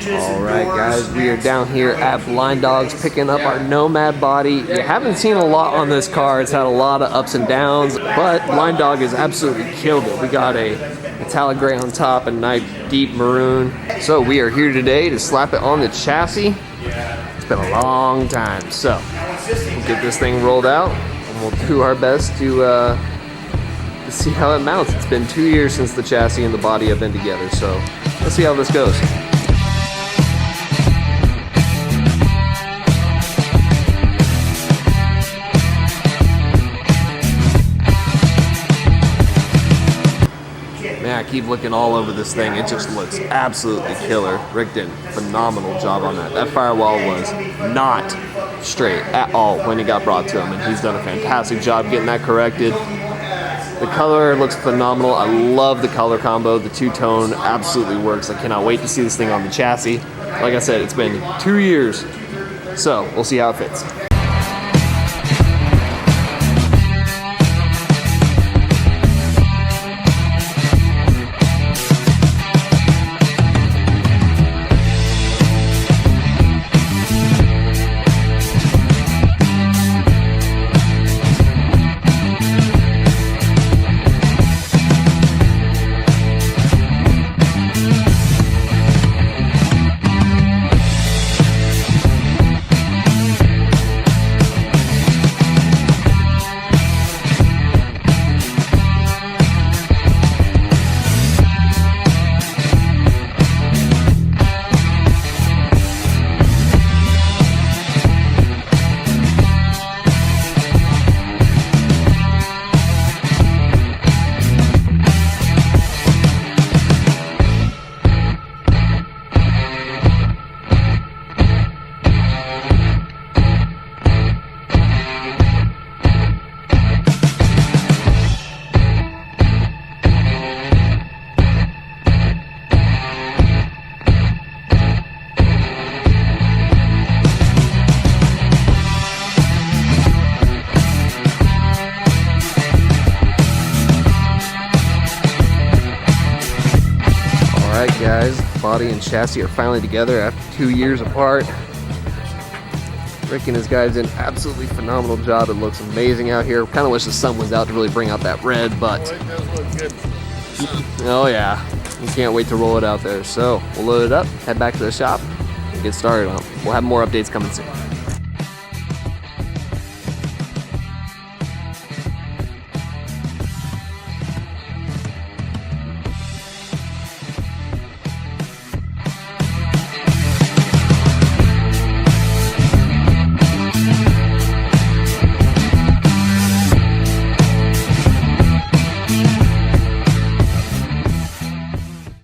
Alright guys, we are down here at Blinddogs picking up our Nomad body. You haven't seen a lot on this car, it's had a lot of ups and downs, but Blinddog has absolutely killed it. We got a metallic gray on top and nice deep maroon. So we are here today to slap it on the chassis. It's been a long time, so we'll get this thing rolled out and we'll do our best to see how it mounts. It's been 2 years since the chassis and the body have been together, so let's see how this goes. Man, I keep looking all over this thing. It just looks absolutely killer. Rick did a phenomenal job on that. That firewall was not straight at all when it got brought to him, and he's done a fantastic job getting that corrected. The color looks phenomenal. I love the color combo. The two-tone absolutely works. I cannot wait to see this thing on the chassis. Like I said, it's been 2 years, so we'll see how it fits. Alright guys, body and chassis are finally together after 2 years apart. Rick and his guys did an absolutely phenomenal job. It looks amazing out here. Kind of wish the sun was out to really bring out that red, but it does look good. Oh yeah, we can't wait to roll it out there. So we'll load it up, head back to the shop, and get started on it. We'll have more updates coming soon.